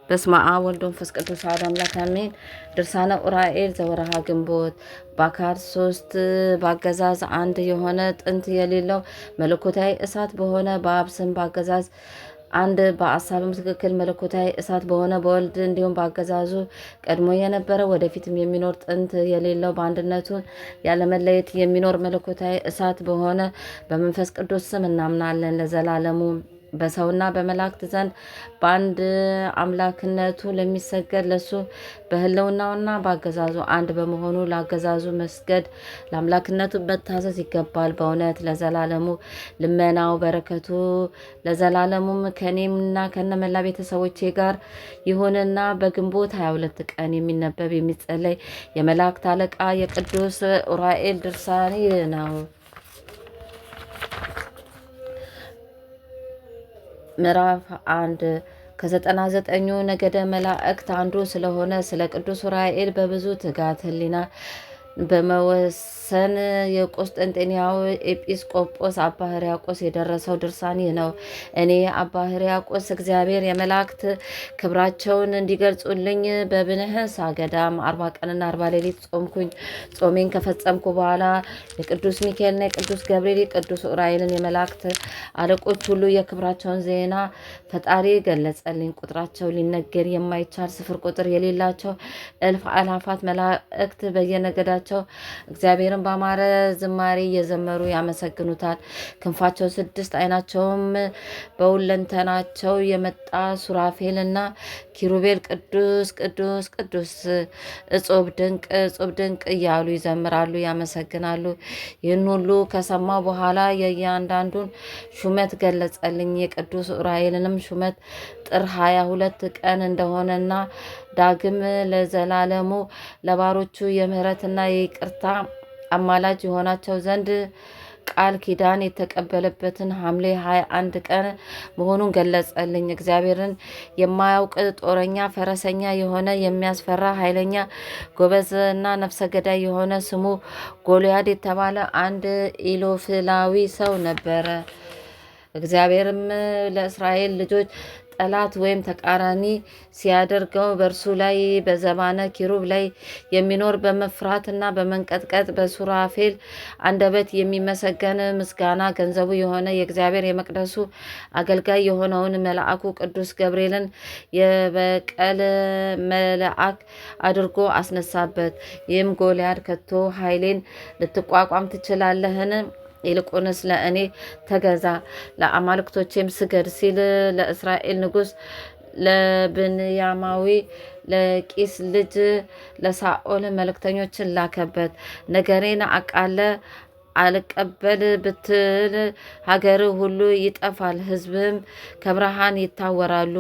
በስመ አብ ወወልድ ወመንፈስ ቅዱስ አሐዱ አምላክ አሜን። ድርሳነ ዑራኤል ዘወርኀ ግንቦት። በአካል ሶስት በአገዛዝ አንድ የሆነ ጥንት የሌለው መለኮታዊ እሳት በሆነ በአብ ስም በአገዛዝ አንድ በአሳብም ትክክል መለኮታዊ እሳት በሆነ በወልድ እንዲሁም በአገዛዙ ቀድሞ የነበረ ወደፊትም የሚኖር ጥንት የሌለው በአንድነቱ ያለመለየት የሚኖር መለኮታዊ እሳት በሆነ በመንፈስ ቅዱስ ስም እናምናለን ለዘላለሙ። በሰውና በመላእክት ዘንድ በአንድ አምላክነቱ ለሚሰገድ ለሱ በህልውናውና በአገዛዙ አንድ በመሆኑ ለአገዛዙ መስገድ ለአምላክነቱ መታዘዝ ይገባል በእውነት ለዘላለሙ። ልመናው በረከቱ ለዘላለሙም ከኔምና ከነመላ ቤተሰቦቼ ጋር ይሁንና በግንቦት 22 ቀን የሚነበብ የሚጸለይ የመላእክት አለቃ የቅዱስ ዑራኤል ድርሳን ነው። ምዕራፍ 1 ከ99ኙ ነገደ መላእክት አንዱ ስለሆነ ስለ ቅዱስ ዑራኤል በብዙ ትጋት ህሊና በመወሰን የቆስጠንጤንያው ኤጲስቆጶስ አባ ሕርያቆስ የደረሰው ድርሳን ይህ ነው። እኔ አባ ሕርያቆስ እግዚአብሔር የመላእክት ክብራቸውን እንዲገልጹልኝ በብንህሳ ገዳም 40 ቀንና 40 ሌሊት ጾምኩኝ። ጾሜን ከፈጸምኩ በኋላ የቅዱስ ሚካኤልና የቅዱስ ገብርኤል የቅዱስ ዑራኤልን የመላእክት አለቆች ሁሉ የክብራቸውን ዜና ፈጣሪ ገለጸልኝ። ቁጥራቸው ሊነገር የማይቻል ስፍር ቁጥር የሌላቸው እልፍ አላፋት መላእክት በየነገዳቸው እግዚአብሔርን በአማረ ዝማሬ እየዘመሩ ያመሰግኑታል። ክንፋቸው 6 ዓይናቸውም በሁለንተናቸው የመጣ ሱራፌልና ኪሩቤል ቅዱስ ቅዱስ ቅዱስ እጹብ ድንቅ እያሉ ይዘምራሉ ያመሰግናሉ። ይህን ሁሉ ከሰማው በኋላ የእያንዳንዱን ሹመት ገለጸልኝ። የቅዱስ ዑራኤልንም ሹመት ጥር 22 ቀን እንደሆነና ዳግም ለዘላለሙ ለባሮቹ የምህረትና የይቅርታ አማላጅ የሆናቸው ዘንድ ቃል ኪዳን የተቀበለበትን ሐምሌ 21 ቀን መሆኑን ገለጸልኝ። እግዚአብሔርን የማያውቅ ጦረኛ ፈረሰኛ የሆነ የሚያስፈራ ኃይለኛ ጎበዝና ነፍሰ ገዳይ የሆነ ስሙ ጎልያድ የተባለ አንድ ኢሎፍላዊ ሰው ነበረ። እግዚአብሔርም ለእስራኤል ልጆች ጠላት ወይም ተቃራኒ ሲያደርገው በእርሱ ላይ በዘባነ ኪሩብ ላይ የሚኖር በመፍራትና በመንቀጥቀጥ በሱራፌል አንደበት የሚመሰገን ምስጋና ገንዘቡ የሆነ የእግዚአብሔር የመቅደሱ አገልጋይ የሆነውን መልአኩ ቅዱስ ገብርኤልን የበቀል መልአክ አድርጎ አስነሳበት። ይህም ጎልያድ ከቶ ኃይሌን ልትቋቋም ትችላለህን? ይልቁንስ ለእኔ ተገዛ ለአማልክቶቼም ስገድ ሲል ለእስራኤል ንጉሥ ለብንያማዊ ለቂስ ልጅ ለሳኦል መልእክተኞችን ላከበት። ነገሬን አቃለ አልቀበል ብትል ሀገር ሁሉ ይጠፋል፣ ሕዝብም ከብርሃን ይታወራሉ፣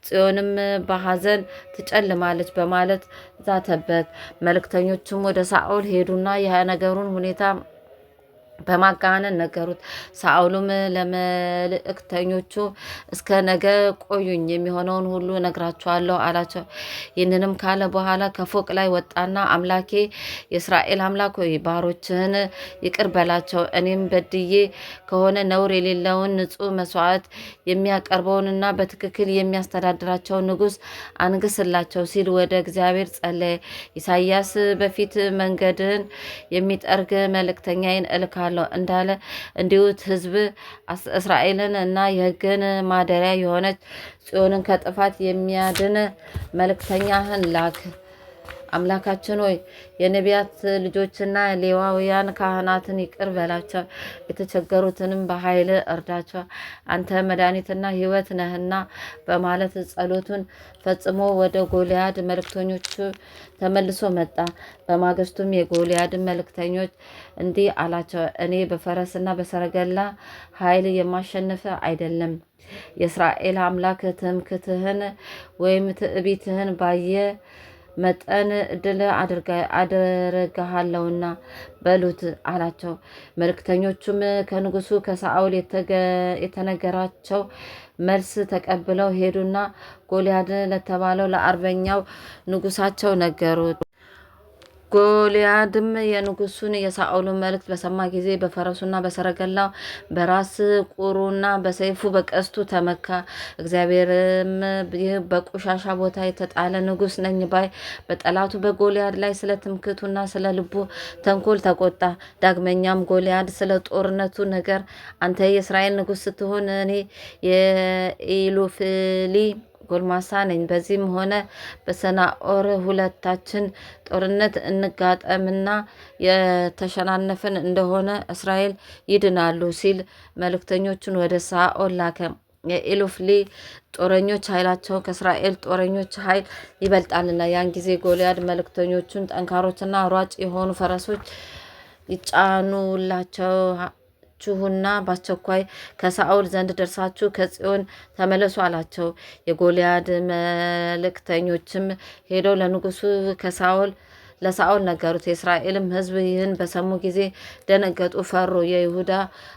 ጽዮንም በሐዘን ትጨልማለች በማለት ዛተበት። መልእክተኞቹም ወደ ሳኦል ሄዱና የነገሩን ሁኔታ በማጋነን ነገሩት። ሳኦልም ለመልእክተኞቹ እስከ ነገ ቆዩኝ፣ የሚሆነውን ሁሉ ነግራቸዋለሁ አላቸው። ይህንንም ካለ በኋላ ከፎቅ ላይ ወጣና አምላኬ የእስራኤል አምላክ ሆይ ባሮችህን ይቅር በላቸው፣ እኔም በድዬ ከሆነ ነውር የሌለውን ንጹሕ መስዋዕት የሚያቀርበውንና በትክክል የሚያስተዳድራቸውን ንጉሥ አንግስላቸው ሲል ወደ እግዚአብሔር ጸለየ። ኢሳይያስ በፊት መንገድህን የሚጠርግ መልእክተኛዬን እልካለሁ እንዳለ እንዲሁት ሕዝብ እስራኤልን እና የሕግን ማደሪያ የሆነች ጽዮንን ከጥፋት የሚያድን መልእክተኛህን ላክ። አምላካችን ሆይ የነቢያት ልጆችና ሌዋውያን ካህናትን ይቅር በላቸው፣ የተቸገሩትንም በኃይል እርዳቸው፣ አንተ መድኃኒትና ሕይወት ነህና በማለት ጸሎቱን ፈጽሞ ወደ ጎልያድ መልእክተኞቹ ተመልሶ መጣ። በማግስቱም የጎልያድ መልእክተኞች እንዲህ አላቸው፣ እኔ በፈረስና በሰረገላ ኃይል የማሸንፍ አይደለም። የእስራኤል አምላክ ትምክትህን ወይም ትዕቢትህን ባየ መጠን ድል አደርግሃለሁና በሉት አላቸው። መልእክተኞቹም ከንጉሱ ከሳኦል የተነገራቸው መልስ ተቀብለው ሄዱና ጎልያድ ለተባለው ለአርበኛው ንጉሳቸው ነገሩት። ጎልያድም የንጉሱን የሳኦልን መልእክት በሰማ ጊዜ በፈረሱና በሰረገላው በራስ ቁሩና በሰይፉ በቀስቱ ተመካ። እግዚአብሔርም ይህ በቆሻሻ ቦታ የተጣለ ንጉስ ነኝ ባይ በጠላቱ በጎልያድ ላይ ስለ ትምክቱና ስለ ልቡ ተንኮል ተቆጣ። ዳግመኛም ጎልያድ ስለ ጦርነቱ ነገር አንተ የእስራኤል ንጉስ ስትሆን እኔ የኢሎፍሊ ጎልማሳ ነኝ። በዚህም ሆነ በሰናኦር ሁለታችን ጦርነት እንጋጠምና የተሸናነፍን እንደሆነ እስራኤል ይድናሉ ሲል መልእክተኞቹን ወደ ሳኦል ላከ። የኢሎፍሊ ጦረኞች ኃይላቸው ከእስራኤል ጦረኞች ኃይል ይበልጣልና። ያን ጊዜ ጎልያድ መልእክተኞቹን ጠንካሮችና ሯጭ የሆኑ ፈረሶች ይጫኑላቸው ችሁና በአስቸኳይ ከሳኦል ዘንድ ደርሳችሁ ከጽዮን ተመለሱ አላቸው። የጎልያድ መልእክተኞችም ሄደው ለንጉሱ ለሳኦል ነገሩት። የእስራኤልም ሕዝብ ይህን በሰሙ ጊዜ ደነገጡ፣ ፈሩ። የይሁዳ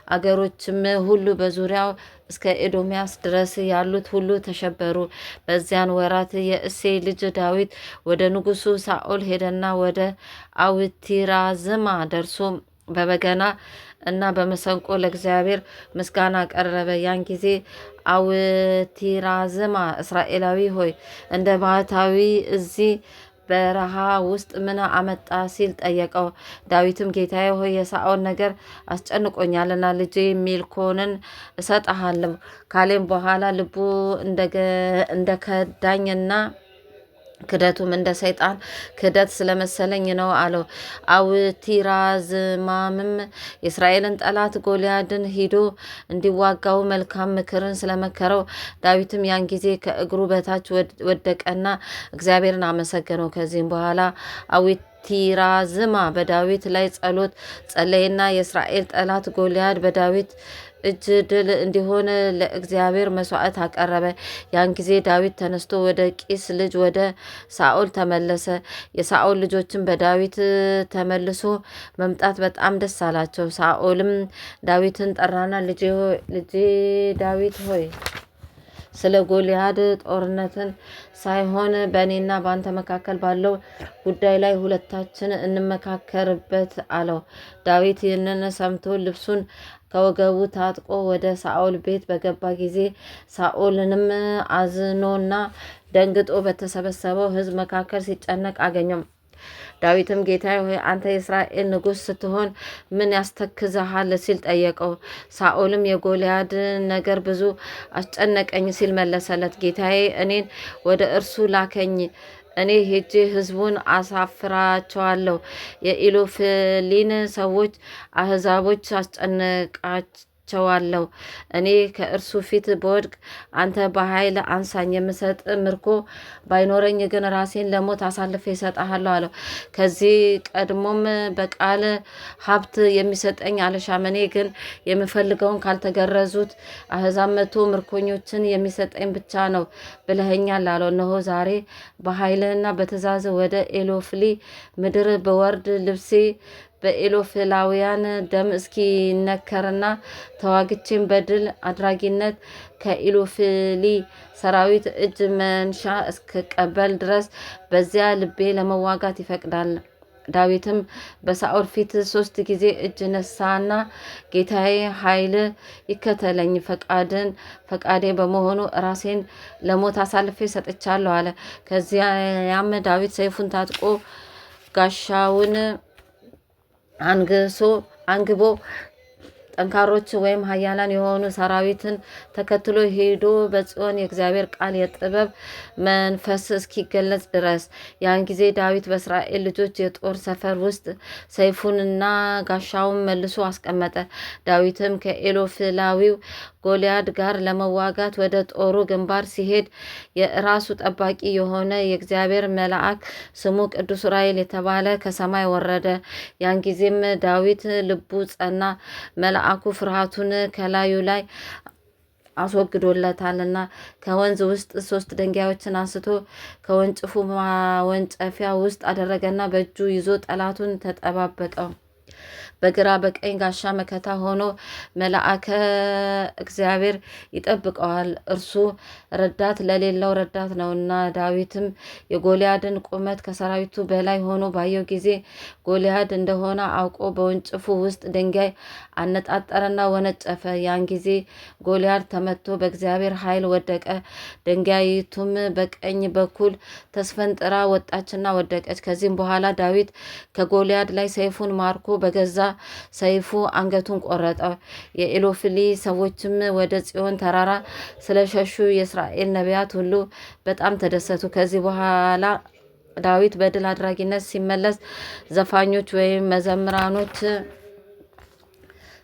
አገሮችም ሁሉ በዙሪያው እስከ ኤዶምያስ ድረስ ያሉት ሁሉ ተሸበሩ። በዚያን ወራት የእሴይ ልጅ ዳዊት ወደ ንጉሱ ሳኦል ሄደና ወደ አውቲራዝማ ደርሶ በበገና እና በመሰንቆ ለእግዚአብሔር ምስጋና ቀረበ። ያን ጊዜ አውቲራዝማ እስራኤላዊ ሆይ እንደ ባህታዊ እዚህ በረሃ ውስጥ ምን አመጣ ሲል ጠየቀው። ዳዊትም ጌታዬ ሆይ የሳኦል ነገር አስጨንቆኛልና ልጄ ሚልኮልን እሰጥሃለሁ ካሌም በኋላ ልቡ እንደከዳኝና ክደቱም እንደ ሰይጣን ክደት ስለመሰለኝ ነው አለው። አውቲራዝማምም የእስራኤልን ጠላት ጎልያድን ሂዶ እንዲዋጋው መልካም ምክርን ስለመከረው ዳዊትም ያን ጊዜ ከእግሩ በታች ወደቀና እግዚአብሔርን አመሰገነው። ከዚህም በኋላ አውቲራዝማ በዳዊት ላይ ጸሎት ጸለይና የእስራኤል ጠላት ጎልያድ በዳዊት እጅ ድል እንዲሆን ለእግዚአብሔር መስዋዕት አቀረበ። ያን ጊዜ ዳዊት ተነስቶ ወደ ቂስ ልጅ ወደ ሳኦል ተመለሰ። የሳኦል ልጆችን በዳዊት ተመልሶ መምጣት በጣም ደስ አላቸው። ሳኦልም ዳዊትን ጠራና ልጄ ዳዊት ሆይ ስለ ጎልያድ ጦርነትን ሳይሆን በእኔና በአንተ መካከል ባለው ጉዳይ ላይ ሁለታችን እንመካከርበት አለው። ዳዊት ይህንን ሰምቶ ልብሱን ከወገቡ ታጥቆ ወደ ሳኦል ቤት በገባ ጊዜ ሳኦልንም አዝኖና ደንግጦ በተሰበሰበው ሕዝብ መካከል ሲጨነቅ አገኘው። ዳዊትም ጌታዬ ሆይ አንተ የእስራኤል ንጉሥ ስትሆን ምን ያስተክዝሃል ሲል ጠየቀው። ሳኦልም የጎልያድ ነገር ብዙ አስጨነቀኝ ሲል መለሰለት። ጌታዬ እኔን ወደ እርሱ ላከኝ፣ እኔ ሄጄ ህዝቡን አሳፍራቸዋለሁ። የኢሎፍሊን ሰዎች አህዛቦች አስጨንቃቸዋለሁ። እኔ ከእርሱ ፊት በወድቅ አንተ በኃይል አንሳኝ። የምሰጥ ምርኮ ባይኖረኝ ግን ራሴን ለሞት አሳልፌ እሰጥሃለሁ አለው። ከዚህ ቀድሞም በቃል ሀብት የሚሰጠኝ አልሻም፣ እኔ ግን የምፈልገውን ካልተገረዙት አህዛብ መቶ ምርኮኞችን የሚሰጠኝ ብቻ ነው ብለኸኛል አለው። እነሆ ዛሬ በኃይልና በትእዛዝ ወደ ኢሎፍሊ ምድር በወርድ ልብሴ በኢሎፍላውያን ደም እስኪነከርና ተዋግቼም በድል አድራጊነት ከኢሎፍሊ ሰራዊት እጅ መንሻ እስክቀበል ድረስ በዚያ ልቤ ለመዋጋት ይፈቅዳል። ዳዊትም በሳኦል ፊት 3 ጊዜ እጅ ነሳና ጌታዬ ኃይል ይከተለኝ፣ ፈቃዴ በመሆኑ ራሴን ለሞት አሳልፌ ሰጥቻለሁ አለ። ከዚያም ዳዊት ሰይፉን ታጥቆ ጋሻውን አንግቦ ጠንካሮች ወይም ኃያላን የሆኑ ሰራዊትን ተከትሎ ሄዶ በጽዮን የእግዚአብሔር ቃል የጥበብ መንፈስ እስኪገለጽ ድረስ ያን ጊዜ ዳዊት በእስራኤል ልጆች የጦር ሰፈር ውስጥ ሰይፉንና ጋሻውን መልሶ አስቀመጠ። ዳዊትም ከኢሎፍላዊው ጎልያድ ጋር ለመዋጋት ወደ ጦሩ ግንባር ሲሄድ የራሱ ጠባቂ የሆነ የእግዚአብሔር መልአክ ስሙ ቅዱስ ዑራኤል የተባለ ከሰማይ ወረደ። ያን ጊዜም ዳዊት ልቡ ጸና፣ መልአኩ ፍርሃቱን ከላዩ ላይ አስወግዶለታልና ከወንዝ ውስጥ 3 ድንጋዮችን አንስቶ ከወንጭፉ ማወንጨፊያ ውስጥ አደረገና በእጁ ይዞ ጠላቱን ተጠባበቀው። በግራ በቀኝ ጋሻ መከታ ሆኖ መልአከ እግዚአብሔር ይጠብቀዋል። እርሱ ረዳት ለሌለው ረዳት ነውና። ዳዊትም የጎልያድን ቁመት ከሰራዊቱ በላይ ሆኖ ባየው ጊዜ ጎልያድ እንደሆነ አውቆ በወንጭፉ ውስጥ ድንጋይ አነጣጠረና ወነጨፈ። ያን ጊዜ ጎልያድ ተመቶ በእግዚአብሔር ኃይል ወደቀ። ድንጋይቱም በቀኝ በኩል ተስፈንጥራ ወጣችና ወደቀች። ከዚህም በኋላ ዳዊት ከጎልያድ ላይ ሰይፉን ማርኮ በገዛ ሰይፉ አንገቱን ቆረጠ። የኢሎፍሊ ሰዎችም ወደ ጽዮን ተራራ ስለሸሹ የእስራኤል ነቢያት ሁሉ በጣም ተደሰቱ። ከዚህ በኋላ ዳዊት በድል አድራጊነት ሲመለስ ዘፋኞች ወይም መዘምራኖች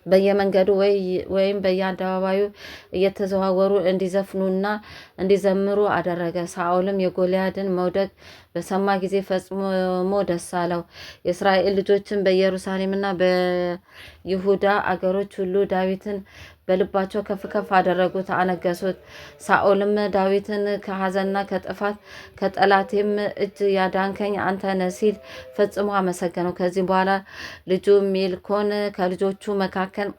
በየመንገዱ ወይም በየአደባባዩ እየተዘዋወሩ እንዲዘፍኑና እንዲዘምሩ አደረገ። ሳኦልም የጎልያድን መውደቅ በሰማ ጊዜ ፈጽሞ ደስ አለው። የእስራኤል ልጆችን በኢየሩሳሌምና በይሁዳ አገሮች ሁሉ ዳዊትን በልባቸው ከፍ ከፍ አደረጉት፣ አነገሱት። ሳኦልም ዳዊትን ከሐዘንና ከጥፋት ከጠላቴም እጅ ያዳንከኝ አንተ ነህ ሲል ፈጽሞ አመሰገነው። ከዚህም በኋላ ልጁ ሜልኮን ከልጆቹ መካከል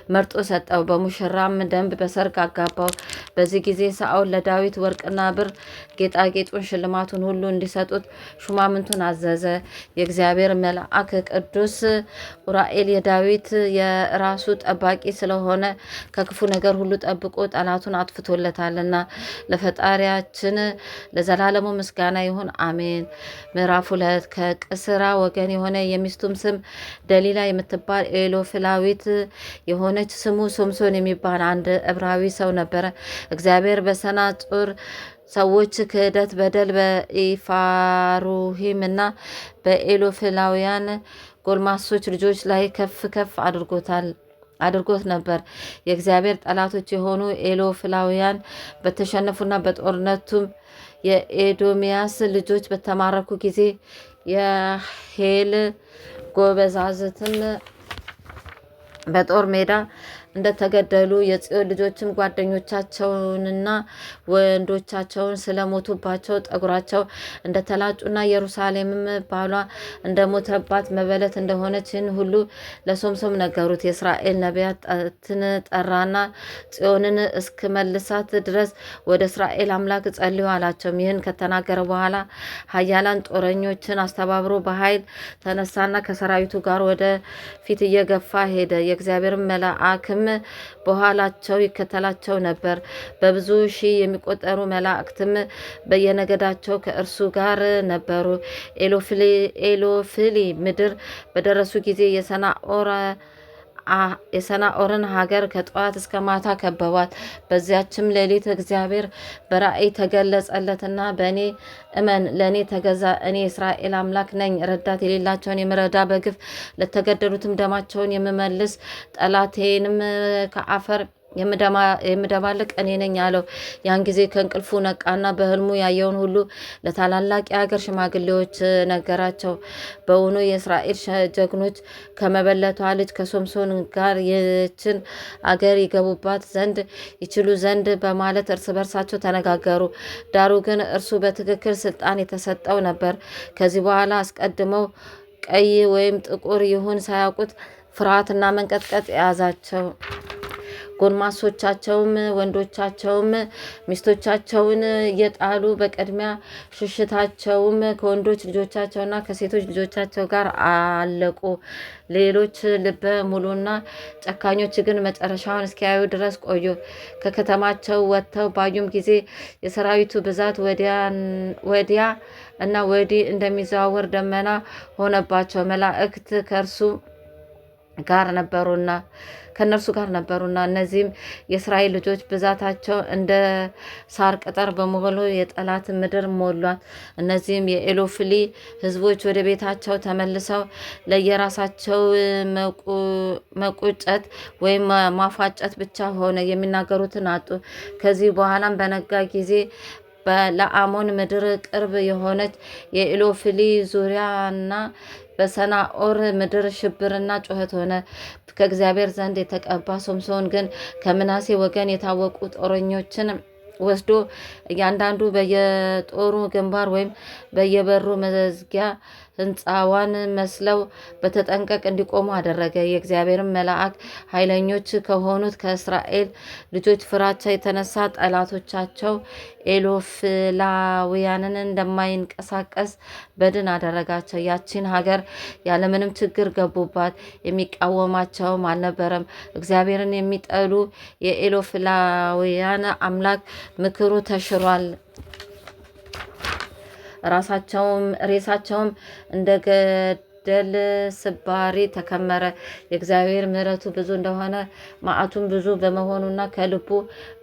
መርጦ ሰጠው፣ በሙሽራም ደንብ በሰርግ አጋባው። በዚህ ጊዜ ሳኦል ለዳዊት ወርቅና ብር፣ ጌጣጌጡን፣ ሽልማቱን ሁሉ እንዲሰጡት ሹማምንቱን አዘዘ። የእግዚአብሔር መልአክ ቅዱስ ኡራኤል የዳዊት የራሱ ጠባቂ ስለሆነ ከክፉ ነገር ሁሉ ጠብቆ ጠላቱን አጥፍቶለታልና ለፈጣሪያችን ለዘላለሙ ምስጋና ይሁን፣ አሜን። ምዕራፍ 2 ከቅስራ ወገን የሆነ የሚስቱም ስም ደሊላ የምትባል ኤሎፍላዊት የሆነች ስሙ ሶምሶን የሚባል አንድ ዕብራዊ ሰው ነበረ። እግዚአብሔር በሰናጹር ሰዎች ክህደት፣ በደል በኢፋሩሂም እና በኤሎፍላውያን ጎልማሶች ልጆች ላይ ከፍ ከፍ አድርጎት ነበር። የእግዚአብሔር ጠላቶች የሆኑ ኤሎፍላውያን በተሸነፉና በጦርነቱም የኤዶሚያስ ልጆች በተማረኩ ጊዜ የሄል ጎበዛዝትም በጦር ሜዳ እንደተገደሉ የጽዮን ልጆችም ጓደኞቻቸውንና ወንዶቻቸውን ስለሞቱባቸው ጠጉራቸው እንደተላጩና ኢየሩሳሌምም ባሏ እንደሞተባት መበለት እንደሆነች ይህን ሁሉ ለሶምሶም ነገሩት። የእስራኤል ነቢያትን ጠራና ጽዮንን እስክመልሳት ድረስ ወደ እስራኤል አምላክ ጸልዩ አላቸው። ይህን ከተናገረ በኋላ ኃያላን ጦረኞችን አስተባብሮ በኃይል ተነሳና ከሰራዊቱ ጋር ወደ ፊት እየገፋ ሄደ። የእግዚአብሔር መልአክም በኋላቸው ይከተላቸው ነበር። በብዙ ሺህ የሚቆጠሩ መላእክትም በየነገዳቸው ከእርሱ ጋር ነበሩ። ኤሎፍሊ ምድር በደረሱ ጊዜ የሰናኦርን ሀገር ከጠዋት እስከ ማታ ከበቧት። በዚያችም ሌሊት እግዚአብሔር በራእይ ተገለጸለትና በእኔ እመን፣ ለእኔ ተገዛ፣ እኔ የእስራኤል አምላክ ነኝ፣ ረዳት የሌላቸውን የምረዳ፣ በግፍ ለተገደሉትም ደማቸውን የምመልስ፣ ጠላቴንም ከአፈር የምደባልቅ እኔ ነኝ አለው። ያን ጊዜ ከእንቅልፉ ነቃና በህልሙ ያየውን ሁሉ ለታላላቅ የሀገር ሽማግሌዎች ነገራቸው። በውኑ የእስራኤል ጀግኖች ከመበለቷ ልጅ ከሶምሶን ጋር ይችን አገር ይገቡባት ዘንድ ይችሉ ዘንድ በማለት እርስ በርሳቸው ተነጋገሩ። ዳሩ ግን እርሱ በትክክል ስልጣን የተሰጠው ነበር። ከዚህ በኋላ አስቀድመው ቀይ ወይም ጥቁር ይሁን ሳያውቁት ፍርሃትና መንቀጥቀጥ የያዛቸው። ጎልማሶቻቸውም ወንዶቻቸውም ሚስቶቻቸውን እየጣሉ በቅድሚያ ሽሽታቸውም ከወንዶች ልጆቻቸውና ከሴቶች ልጆቻቸው ጋር አለቁ። ሌሎች ልበ ሙሉና ጨካኞች ግን መጨረሻውን እስኪያዩ ድረስ ቆዩ። ከከተማቸው ወጥተው ባዩም ጊዜ የሰራዊቱ ብዛት ወዲያ እና ወዲህ እንደሚዘዋወር ደመና ሆነባቸው። መላእክት ከእነርሱ ጋር ነበሩና እነዚህም የእስራኤል ልጆች ብዛታቸው እንደ ሳር ቅጠር በመሆኑ የጠላት ምድር ሞሏት። እነዚህም የኤሎፍሊ ሕዝቦች ወደ ቤታቸው ተመልሰው ለየራሳቸው መቁጨት ወይም ማፋጨት ብቻ ሆነ፣ የሚናገሩትን አጡ። ከዚህ በኋላም በነጋ ጊዜ ለአሞን ምድር ቅርብ የሆነች የኢሎፍሊ ዙሪያና በሰናኦር ምድር ሽብርና ጩኸት ሆነ። ከእግዚአብሔር ዘንድ የተቀባ ሶምሶን ግን ከምናሴ ወገን የታወቁ ጦረኞችን ወስዶ እያንዳንዱ በየጦሩ ግንባር ወይም በየበሩ መዝጊያ ሕንፃዋን መስለው በተጠንቀቅ እንዲቆሙ አደረገ። የእግዚአብሔርን መልአክ ኃይለኞች ከሆኑት ከእስራኤል ልጆች ፍራቻ የተነሳ ጠላቶቻቸው ኤሎፍላውያንን እንደማይንቀሳቀስ በድን አደረጋቸው። ያቺን ሀገር ያለምንም ችግር ገቡባት፣ የሚቃወማቸውም አልነበረም። እግዚአብሔርን የሚጠሉ የኤሎፍላውያን አምላክ ምክሩ ተሽሯል። ሬሳቸውም እንደ ገደል ስባሪ ተከመረ። የእግዚአብሔር ምሕረቱ ብዙ እንደሆነ መዓቱም ብዙ በመሆኑና ከልቡ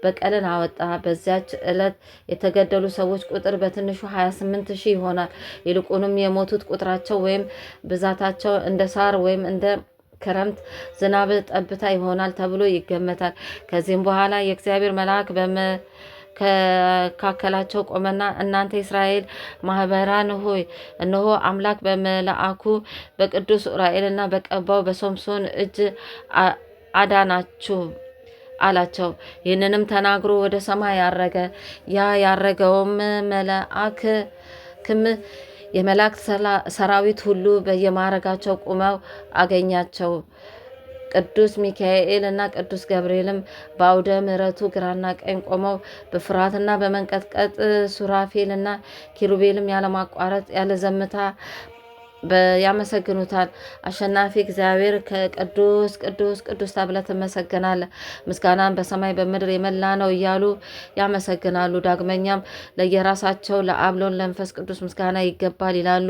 በቀልን አወጣ። በዚያች ዕለት የተገደሉ ሰዎች ቁጥር በትንሹ 28,000 ይሆናል። ይልቁንም የሞቱት ቁጥራቸው ወይም ብዛታቸው እንደ ሳር ወይም እንደ ክረምት ዝናብ ጠብታ ይሆናል ተብሎ ይገመታል። ከዚህም በኋላ የእግዚአብሔር መልአክ ከመካከላቸው ቆመና እናንተ የእስራኤል ማህበራን ሆይ እነሆ አምላክ በመልአኩ በቅዱስ ኡራኤልና በቀባው በሶምሶን እጅ አዳናችሁ አላቸው። ይህንንም ተናግሮ ወደ ሰማይ ያረገ። ያ ያረገውም መልአክ የመላእክት ሰራዊት ሁሉ በየማዕረጋቸው ቆመው አገኛቸው። ቅዱስ ሚካኤል እና ቅዱስ ገብርኤልም በአውደ ምሕረቱ ግራና ቀኝ ቆመው በፍርሃትና በመንቀጥቀጥ ሱራፌል እና ኪሩቤልም ያለማቋረጥ ያለ ዘምታ ያመሰግኑታል። አሸናፊ እግዚአብሔር ከቅዱስ ቅዱስ ቅዱስ ተብለህ ትመሰገናለህ፣ ምስጋናን በሰማይ በምድር የመላ ነው እያሉ ያመሰግናሉ። ዳግመኛም ለየራሳቸው ለአብ ለወልድ ለመንፈስ ቅዱስ ምስጋና ይገባል ይላሉ።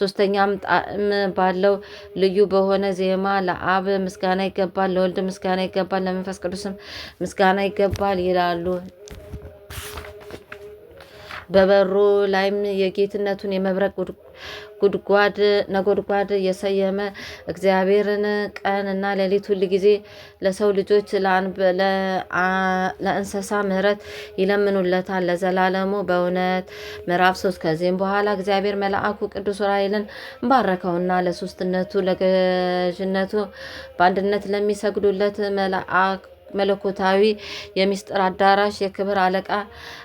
ሶስተኛም ጣዕም ባለው ልዩ በሆነ ዜማ ለአብ ምስጋና ይገባል፣ ለወልድ ምስጋና ይገባል፣ ለመንፈስ ቅዱስም ምስጋና ይገባል ይላሉ። በበሩ ላይም የጌትነቱን የመብረቅ ጉድጓድ ነጎድጓድ የሰየመ እግዚአብሔርን ቀን እና ሌሊት ሁል ጊዜ ለሰው ልጆች ለእንስሳ ምሕረት ይለምኑለታል ለዘላለሙ በእውነት። ምዕራፍ 3 ከዚህም በኋላ እግዚአብሔር መልአኩ ቅዱስ ዑራኤልን ባረከውና ለሶስትነቱ ለገዥነቱ በአንድነት ለሚሰግዱለት መለኮታዊ የሚስጥር አዳራሽ የክብር አለቃ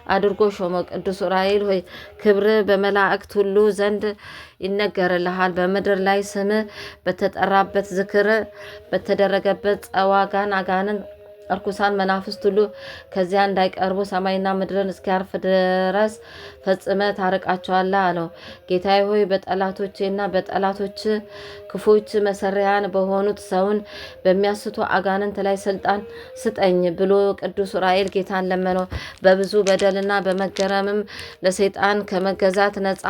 አድርጎ ሾመው። ቅዱስ ዑራኤል ሆይ ክብር በመላእክት ሁሉ ዘንድ ይነገርልሃል። በምድር ላይ ስም በተጠራበት ዝክር በተደረገበት ጸዋጋን አጋንን እርኩሳን መናፍስት ሁሉ ከዚያ እንዳይቀርቡ ሰማይና ምድርን እስኪያርፍ ድረስ ፈጽመ ታርቃቸዋለህ አለው። ጌታዬ ሆይ በጠላቶቼና በጠላቶች ክፎች መሰሪያን በሆኑት ሰውን በሚያስቱ አጋንንት ላይ ስልጣን ስጠኝ ብሎ ቅዱስ ዑራኤል ጌታን ለመነው። በብዙ በደልና በመገረምም ለሰይጣን ከመገዛት ነፃ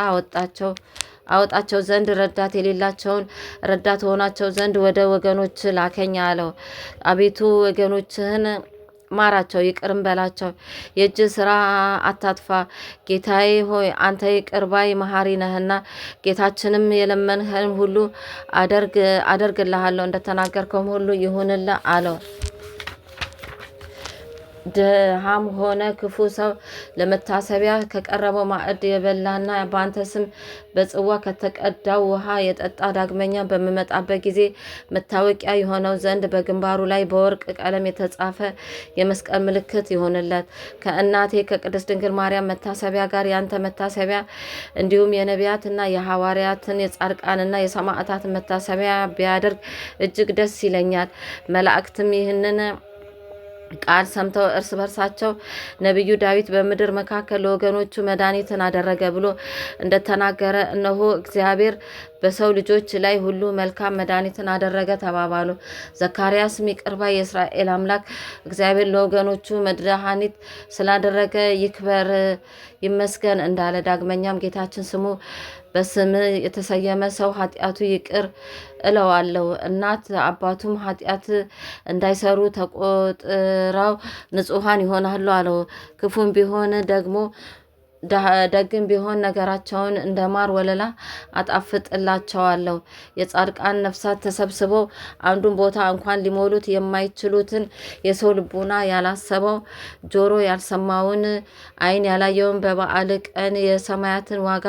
አወጣቸው ዘንድ ረዳት የሌላቸውን ረዳት ሆናቸው ዘንድ ወደ ወገኖች ላከኝ አለው። አቤቱ ወገኖችህን ማራቸው፣ ይቅርም በላቸው፣ የእጅ ስራ አታጥፋ። ጌታዬ ሆይ አንተ ይቅር ባይ መሐሪ ነህና ጌታችንም የለመንህን ሁሉ አደርግልሃለሁ፣ እንደተናገርከውም ሁሉ ይሁንልህ አለው። ድሃም ሆነ ክፉ ሰው ለመታሰቢያ ከቀረበው ማዕድ የበላና በአንተ ስም በጽዋ ከተቀዳው ውሃ የጠጣ ዳግመኛ በምመጣበት ጊዜ መታወቂያ የሆነው ዘንድ በግንባሩ ላይ በወርቅ ቀለም የተጻፈ የመስቀል ምልክት ይሆንለት። ከእናቴ ከቅድስት ድንግል ማርያም መታሰቢያ ጋር ያንተ መታሰቢያ እንዲሁም የነቢያትና የሐዋርያትን የጻድቃንና የሰማዕታትን መታሰቢያ ቢያደርግ እጅግ ደስ ይለኛል። መላእክትም ይህንን ቃል ሰምተው እርስ በርሳቸው ነቢዩ ዳዊት በምድር መካከል ለወገኖቹ መድኃኒትን አደረገ ብሎ እንደተናገረ እነሆ እግዚአብሔር በሰው ልጆች ላይ ሁሉ መልካም መድኃኒትን አደረገ ተባባሉ። ዘካርያስም ይቅር ባይ የእስራኤል አምላክ እግዚአብሔር ለወገኖቹ መድኃኒት ስላደረገ ይክበር ይመስገን እንዳለ፣ ዳግመኛም ጌታችን ስሙ በስም የተሰየመ ሰው ኃጢአቱ ይቅር እለዋለሁ፣ እናት አባቱም ኃጢአት እንዳይሰሩ ተቆጥረው ንጹሐን ይሆናሉ አለው። ክፉም ቢሆን ደግሞ ደግም ቢሆን ነገራቸውን እንደ ማር ወለላ አጣፍጥላቸዋለሁ። የጻድቃን ነፍሳት ተሰብስበው አንዱን ቦታ እንኳን ሊሞሉት የማይችሉትን የሰው ልቡና ያላሰበው ጆሮ ያልሰማውን ዓይን ያላየውን በበዓል ቀን የሰማያትን ዋጋ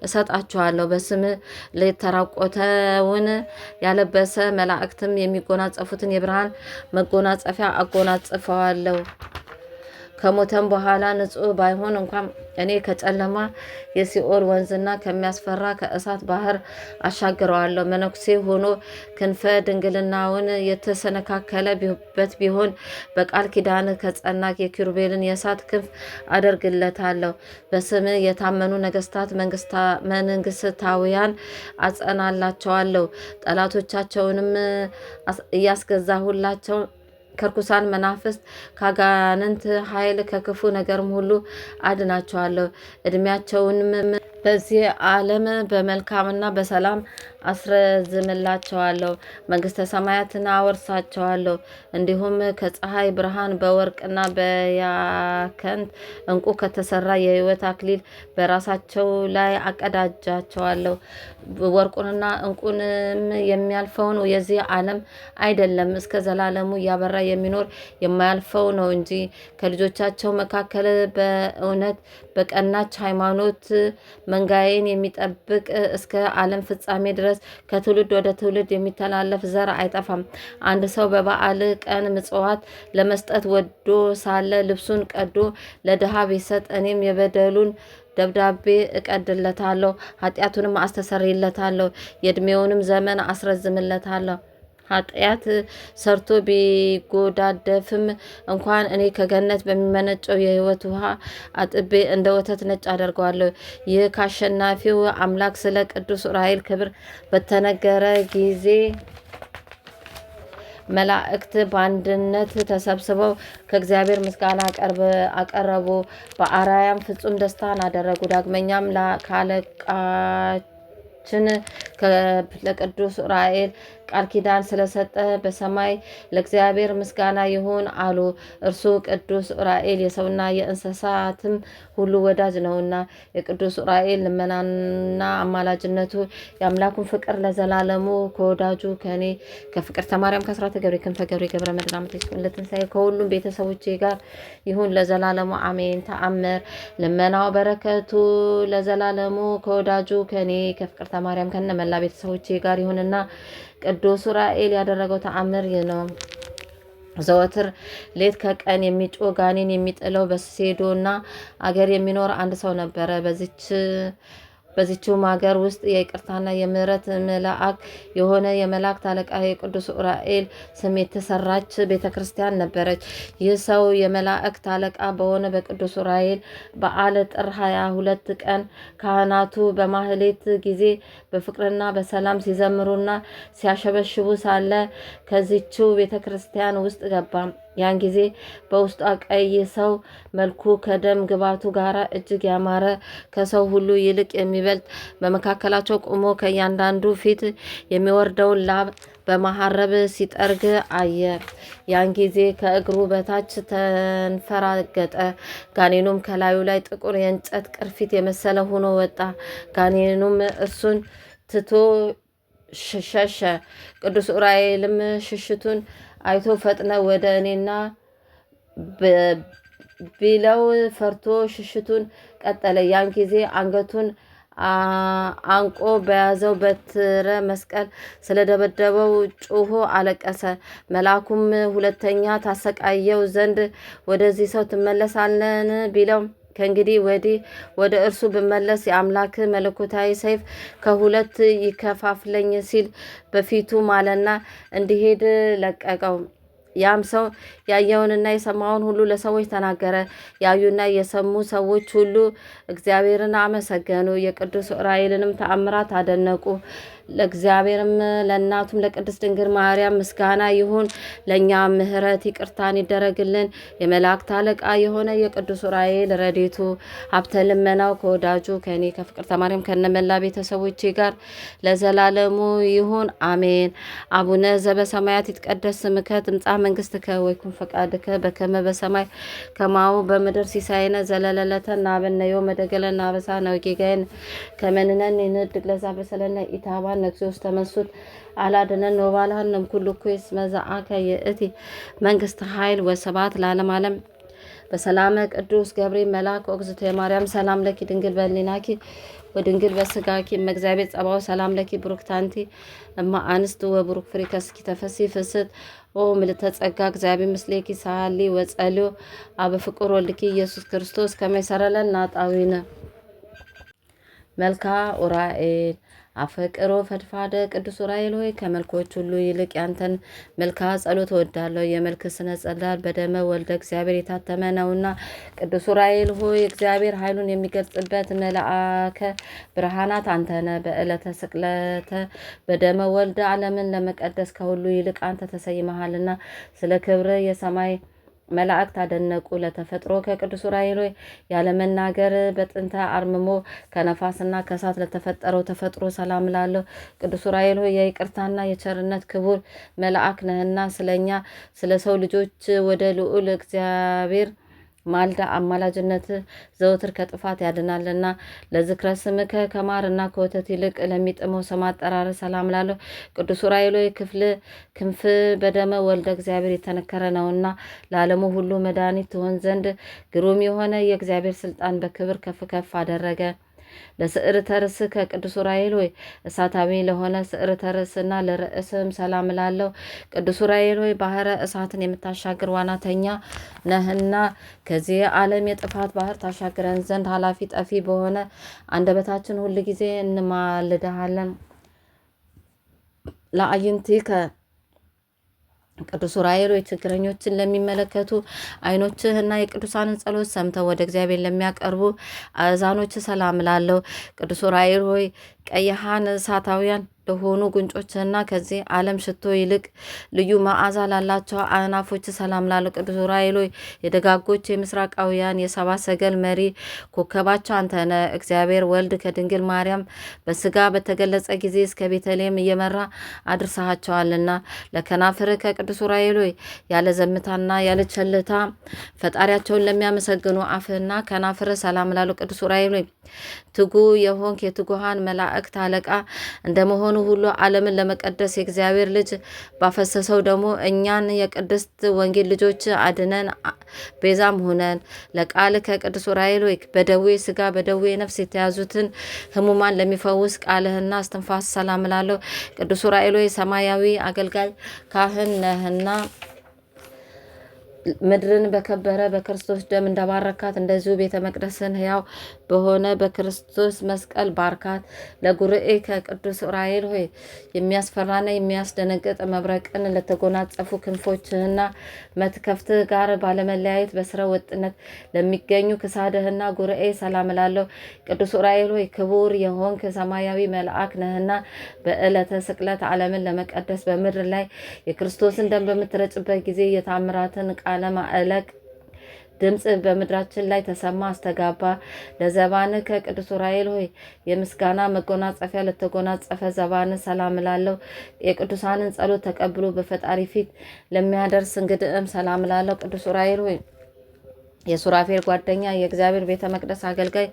እሰጣቸዋለሁ። በስም የተራቆተውን ያለበሰ መላእክትም የሚጎናጸፉትን የብርሃን መጎናጸፊያ አጎናጽፈዋለሁ። ከሞተም በኋላ ንጹሕ ባይሆን እንኳን እኔ ከጨለማ የሲኦል ወንዝና ከሚያስፈራ ከእሳት ባህር አሻግረዋለሁ። መነኩሴ ሆኖ ክንፈ ድንግልናውን የተሰነካከለበት ቢሆን በቃል ኪዳን ከጸና የኪሩቤልን የእሳት ክንፍ አደርግለታለሁ። በስም የታመኑ ነገስታት መንግስታውያን አጸናላቸዋለሁ። ጠላቶቻቸውንም እያስገዛሁላቸው ከርኩሳን መናፍስት ካጋንንት ኃይል ከክፉ ነገርም ሁሉ አድናቸዋለሁ። እድሜያቸውንም በዚህ ዓለም በመልካምና በሰላም አስረዝምላቸዋለሁ። መንግስተ ሰማያትን አወርሳቸዋለሁ። እንዲሁም ከፀሐይ ብርሃን በወርቅና በያከንት እንቁ ከተሰራ የሕይወት አክሊል በራሳቸው ላይ አቀዳጃቸዋለሁ። ወርቁንና እንቁንም የሚያልፈውን የዚህ ዓለም አይደለም፣ እስከ ዘላለሙ እያበራ የሚኖር የማያልፈው ነው እንጂ። ከልጆቻቸው መካከል በእውነት በቀናች ሃይማኖት መንጋዬን የሚጠብቅ እስከ ዓለም ፍጻሜ ድረስ ከትውልድ ወደ ትውልድ የሚተላለፍ ዘር አይጠፋም። አንድ ሰው በበዓል ቀን ምጽዋት ለመስጠት ወዶ ሳለ ልብሱን ቀዶ ለድሃ ቢሰጥ እኔም የበደሉን ደብዳቤ እቀድለታለሁ፣ ኃጢአቱንም አስተሰርይለታለሁ፣ የዕድሜውንም ዘመን አስረዝምለታለሁ። ኃጢአት ሰርቶ ቢጎዳደፍም እንኳን እኔ ከገነት በሚመነጨው የሕይወት ውሃ አጥቤ እንደ ወተት ነጭ አደርገዋለሁ። ይህ ከአሸናፊው አምላክ ስለ ቅዱስ ዑራኤል ክብር በተነገረ ጊዜ መላእክት በአንድነት ተሰብስበው ከእግዚአብሔር ምስጋና አቀረቡ። በአርያም ፍጹም ደስታን አደረጉ። ዳግመኛም ካለቃችን ለቅዱስ ዑራኤል ቃል ኪዳን ስለሰጠ በሰማይ ለእግዚአብሔር ምስጋና ይሁን አሉ። እርሱ ቅዱስ ዑራኤል የሰውና የእንስሳትም ሁሉ ወዳጅ ነውና። የቅዱስ ዑራኤል ልመናና አማላጅነቱ የአምላኩን ፍቅር ለዘላለሙ ከወዳጁ ከኔ ከፍቅርተ ማርያም ከአስራተ ገብርኤል ክንፈ ገብርኤል ገብረ መድኅን ዓመተ ለትንሣኤ ከሁሉም ቤተሰቦቼ ጋር ይሁን ለዘላለሙ አሜን። ተአምር ልመናው በረከቱ ለዘላለሙ ከወዳጁ ከኔ ከፍቅርተ ማርያም ከነ መላ ቤተሰቦቼ ጋር ይሁንና ቅዱስ ዑራኤል ያደረገው ተአምር ይህ ነው። ዘወትር ሌት ከቀን የሚጮህ ጋኔን የሚጥለው በሴዶና አገር የሚኖር አንድ ሰው ነበረ። በዚችውም ሀገር ውስጥ የይቅርታና የምሕረት መልአክ የሆነ የመላእክት አለቃ የቅዱስ ዑራኤል ስም የተሰራች ቤተ ክርስቲያን ነበረች። ይህ ሰው የመላእክት አለቃ በሆነ በቅዱስ ዑራኤል በዓለ ጥር 22 ቀን ካህናቱ በማህሌት ጊዜ በፍቅርና በሰላም ሲዘምሩና ሲያሸበሽቡ ሳለ ከዚችው ቤተ ክርስቲያን ውስጥ ገባ። ያን ጊዜ በውስጧ ቀይ ሰው መልኩ ከደም ግባቱ ጋር እጅግ ያማረ ከሰው ሁሉ ይልቅ የሚበልጥ በመካከላቸው ቆሞ ከእያንዳንዱ ፊት የሚወርደውን ላብ በመሐረብ ሲጠርግ አየ። ያን ጊዜ ከእግሩ በታች ተንፈራገጠ። ጋኔኑም ከላዩ ላይ ጥቁር የእንጨት ቅርፊት የመሰለ ሆኖ ወጣ። ጋኔኑም እርሱን ትቶ ሸሸ። ቅዱስ ዑራኤልም ሽሽቱን አይቶ ፈጥነ ወደ እኔና ቢለው ፈርቶ ሽሽቱን ቀጠለ። ያን ጊዜ አንገቱን አንቆ በያዘው በትረ መስቀል ስለደበደበው ጮሆ አለቀሰ። መልአኩም ሁለተኛ ታሰቃየው ዘንድ ወደዚህ ሰው ትመለሳለን ቢለው ከእንግዲህ ወዲህ ወደ እርሱ ብመለስ የአምላክ መለኮታዊ ሰይፍ ከሁለት ይከፋፍለኝ ሲል በፊቱ ማለና እንዲሄድ ለቀቀው። ያም ሰው ያየውንና የሰማውን ሁሉ ለሰዎች ተናገረ። ያዩና የሰሙ ሰዎች ሁሉ እግዚአብሔርን አመሰገኑ፣ የቅዱስ ዑራኤልንም ተአምራት አደነቁ። ለእግዚአብሔርም ለእናቱም ለቅድስት ድንግል ማርያም ምስጋና ይሁን። ለእኛ ምሕረት ይቅርታን ይደረግልን። የመላእክት አለቃ የሆነ የቅዱስ ዑራኤል ረድኤቱ ሀብተ ልመናው ከወዳጁ ከእኔ ከፍቅርተ ማርያም ከነመላ ቤተሰቦቼ ጋር ለዘላለሙ ይሁን አሜን። አቡነ ዘበሰማያት ይትቀደስ ስምከ ትምጻእ መንግስትከ ወይኩን ፈቃድከ በከመ በሰማይ ከማሁ በምድር ሲሳየነ ዘለለዕለትነ ሀበነ ዮም ወኅድግ ለነ አበሳነ ወጌጋየነ ከመ ንሕነኒ ንኅድግ ለዘአበሰለነ ኢታብአነ ነግሶ ውስተ መንሱት አላድነን ወባልሃንም ኩሉ ኩስ መዛአከ የእቲ መንግስት ኃይል ወስብሐት ለዓለመ ዓለም። በሰላመ ቅዱስ ገብርኤል መልአክ ወእግዝእትየ ማርያም ሰላም ለኪ ድንግል በሕሊናኪ ወድንግል በስጋኪ እመእግዚአብሔር ጸባኦት ሰላም ለኪ ብሩክት አንቲ እማ አንስት ወብሩክ ፍሬ ከርስኪ ተፈሥሒ ፍስሕት ኦ ምልዕተ ጸጋ እግዚአብሔር ምስሌኪ ሳሊ ወጸልዮ አብ ፍቁር ወልድኪ ኢየሱስ ክርስቶስ ከመይሰረለን ናጣዊነ መልካ ኡራኤል አፈቅሮ ፈድፋደ ቅዱስ ኡራኤል ሆይ ከመልኮች ሁሉ ይልቅ ያንተን መልካ ጸሎት እወዳለሁ። የመልክ ስነ ጸዳል በደመ ወልደ እግዚአብሔር የታተመ ነውና ቅዱስ ኡራኤል ሆይ እግዚአብሔር ኃይሉን የሚገልጽበት መልአከ ብርሃናት አንተነ በዕለተ ስቅለተ በደመ ወልደ ዓለምን ለመቀደስ ከሁሉ ይልቅ አንተ ተሰይመሃልና ስለ ክብር የሰማይ መላእክት አደነቁ። ለተፈጥሮ ከቅዱስ ኡራኤል ሆይ ያለመናገር በጥንተ አርምሞ ከነፋስና ከእሳት ለተፈጠረው ተፈጥሮ ሰላም ላለሁ። ቅዱስ ኡራኤል ሆይ የይቅርታና የቸርነት ክቡር መልአክ ነህና ስለኛ ስለ ሰው ልጆች ወደ ልዑል እግዚአብሔር ማልዳ አማላጅነት ዘውትር ከጥፋት ያድናልና። ለዝክረ ስምከ ከማርና ከወተት ይልቅ ለሚጥመው ስም አጠራር ሰላም ላለሁ። ቅዱስ ኡራኤል ሆይ ክንፍ በደመ ወልደ እግዚአብሔር የተነከረ ነውና ለዓለሙ ሁሉ መድኃኒት ትሆን ዘንድ ግሩም የሆነ የእግዚአብሔር ስልጣን በክብር ከፍ ከፍ አደረገ። ለስዕር ተርስ ከቅዱስ ኡራኤል ሆይ እሳታዊ ለሆነ ስዕር ተርስና ለርዕስም ሰላም ላለው ቅዱስ ኡራኤል ሆይ ባህረ እሳትን የምታሻግር ዋናተኛ ነህና ከዚህ ዓለም የጥፋት ባህር ታሻግረን ዘንድ ኃላፊ ጠፊ በሆነ አንደበታችን ሁል ጊዜ እንማልድሃለን። ለአይንቲከ ቅዱስ ኡራኤል ሆይ ችግረኞችን ለሚመለከቱ ዓይኖችህና የቅዱሳንን ጸሎት ሰምተው ወደ እግዚአብሔር ለሚያቀርቡ አእዛኖች ሰላም ላለው ቅዱስ ኡራኤል ሆይ ቀይሃን እሳታውያን ለሆኑ ጉንጮችና ከዚህ ዓለም ሽቶ ይልቅ ልዩ መዓዛ ላላቸው አናፎች ሰላም ላለው ቅዱስ ኡራኤል ሆይ የደጋጎች የምስራቃውያን የሰባ ሰገል መሪ ኮከባቸው አንተነ እግዚአብሔር ወልድ ከድንግል ማርያም በስጋ በተገለጸ ጊዜ እስከ ቤተልሔም እየመራ አድርሰሃቸዋልና ለከናፍር ከቅዱስ ኡራኤል ሆይ ያለ ዘምታና ያለ ቸልታ ፈጣሪያቸውን ለሚያመሰግኑ አፍና ከናፍር ሰላም ላለው ቅዱስ ኡራኤል ሆይ ትጉ የሆንክ የትጉሃን መላእክት አለቃ እንደመሆኑ ሁሉ ዓለምን ለመቀደስ የእግዚአብሔር ልጅ ባፈሰሰው ደግሞ እኛን የቅድስት ወንጌል ልጆች አድነን ቤዛም ሁነን። ለቃል ከቅዱስ ኡራኤል ሆይ በደዌ ስጋ በደዌ ነፍስ የተያዙትን ሕሙማን ለሚፈውስ ቃልህና እስትንፋስ ሰላም ላለው ቅዱስ ኡራኤል ሆይ ሰማያዊ አገልጋይ ካህን ነህና ምድርን በከበረ በክርስቶስ ደም እንደባረካት እንደዚሁ ቤተ መቅደስን ሕያው በሆነ በክርስቶስ መስቀል ባርካት። ለጉርኤ ከቅዱስ ኡራኤል ሆይ የሚያስፈራና የሚያስደነግጥ መብረቅን ለተጎናጸፉ ክንፎችህና መትከፍትህ ጋር ባለመለያየት በስረ ወጥነት ለሚገኙ ክሳድህና ጉርኤ ሰላም ላለው ቅዱስ ኡራኤል ሆይ ክቡር የሆንክ ሰማያዊ መልአክ ነህና በዕለተ ስቅለት ዓለምን ለመቀደስ በምድር ላይ የክርስቶስን ደም በምትረጭበት ጊዜ የታምራትን ቃለ ማዕለቅ ድምጽ በምድራችን ላይ ተሰማ አስተጋባ። ለዘባን ከቅዱስ ኡራኤል ሆይ የምስጋና መጎናጸፊያ ለተጎናጸፈ ዘባን ሰላም ላለው የቅዱሳንን ጸሎት ተቀብሎ በፈጣሪ ፊት ለሚያደርስ እንግድም ሰላም ላለው ቅዱስ ኡራኤል ሆይ የሱራፌል ጓደኛ የእግዚአብሔር ቤተ መቅደስ አገልጋይ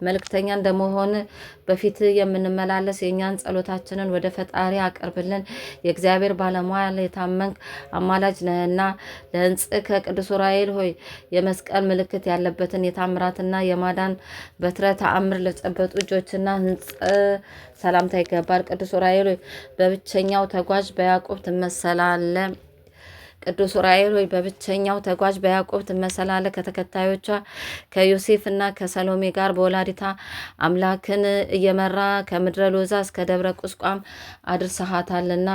መልእክተኛ እንደመሆን በፊት የምንመላለስ የእኛን ጸሎታችንን ወደ ፈጣሪ አቅርብልን። የእግዚአብሔር ባለሟል የታመንክ አማላጅ ነህና ለህንጽ ከቅዱስ ኡራኤል ሆይ የመስቀል ምልክት ያለበትን የታምራትና የማዳን በትረ ተአምር ለጨበጡ እጆችና ህንጽ ሰላምታ ይገባል። ቅዱስ ኡራኤል ሆይ በብቸኛው ተጓዥ በያዕቆብ ትመሰላለ። ቅዱስ ኡራኤል ሆይ በብቸኛው ተጓዥ በያዕቆብ ትመሰላለ። ከተከታዮቿ ከዮሴፍና ከሰሎሜ ጋር በወላዲታ አምላክን እየመራ ከምድረ ሎዛ እስከ ደብረ ቁስቋም አድርሰሃታልና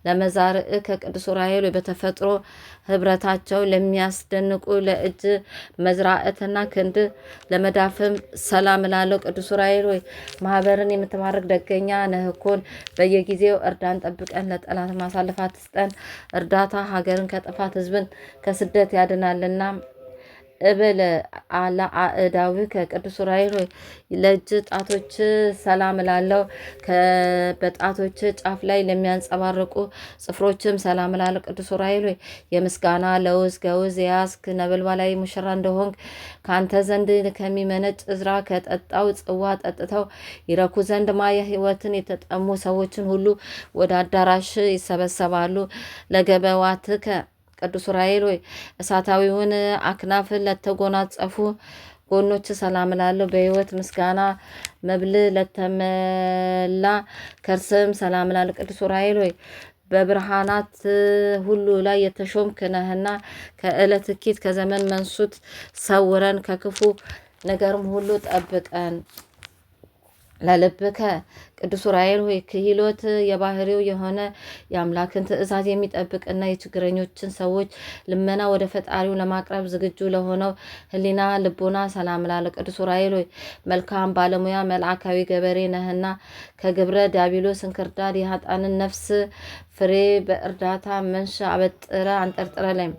ለመዛርእ ከቅዱስ ኡራኤል ሆይ በተፈጥሮ ህብረታቸው ለሚያስደንቁ ለእጅ መዝራዕትና ክንድ ለመዳፍም ሰላም ላለው ቅዱስ ኡራኤል ሆይ ማህበርን የምትባርክ ደገኛ ነህኮን በየጊዜው እርዳን፣ ጠብቀን፣ ለጠላት ማሳልፋት ትስጠን። እርዳታ ሀገርን ከጥፋት ህዝብን ከስደት ያድናልና። እብል አላአእዳዊ ከቅዱስ ኡራኤል ሆይ ለእጅ ጣቶች ሰላም ላለው በጣቶች ጫፍ ላይ ለሚያንጸባርቁ ጽፍሮችም ሰላም ላለው ቅዱስ ኡራኤል ሆይ የምስጋና ለውዝ ገውዝ የያዝክ ነበልባላዊ ሙሽራ እንደሆንክ ከአንተ ዘንድ ከሚመነጭ እዝራ ከጠጣው ጽዋ ጠጥተው ይረኩ ዘንድ ማየ ሕይወትን የተጠሙ ሰዎችን ሁሉ ወደ አዳራሽ ይሰበሰባሉ። ለገበዋትከ ቅዱስ ኡራኤል ሆይ እሳታዊውን አክናፍን ለተጎናጸፉ ጎኖች ሰላም ላለው በሕይወት ምስጋና መብል ለተመላ ከርስም ሰላም ላለው ቅዱስ ኡራኤል ሆይ በብርሃናት ሁሉ ላይ የተሾምክ ነህና ከዕለት እኪት ከዘመን መንሱት ሰውረን፣ ከክፉ ነገርም ሁሉ ጠብቀን። ለልብከ ቅዱስ ዑራኤል ሆይ ክህሎት የባህሪው የሆነ የአምላክን ትእዛዝ የሚጠብቅና የችግረኞችን ሰዎች ልመና ወደ ፈጣሪው ለማቅረብ ዝግጁ ለሆነው ሕሊና ልቦና ሰላም ላለ ቅዱስ ዑራኤል ሆይ መልካም ባለሙያ መልአካዊ ገበሬ ነህና ከግብረ ዲያብሎስ እንክርዳድ የኃጣንን ነፍስ ፍሬ በእርዳታ መንሻ አበጥረ አንጠርጥረ ላይ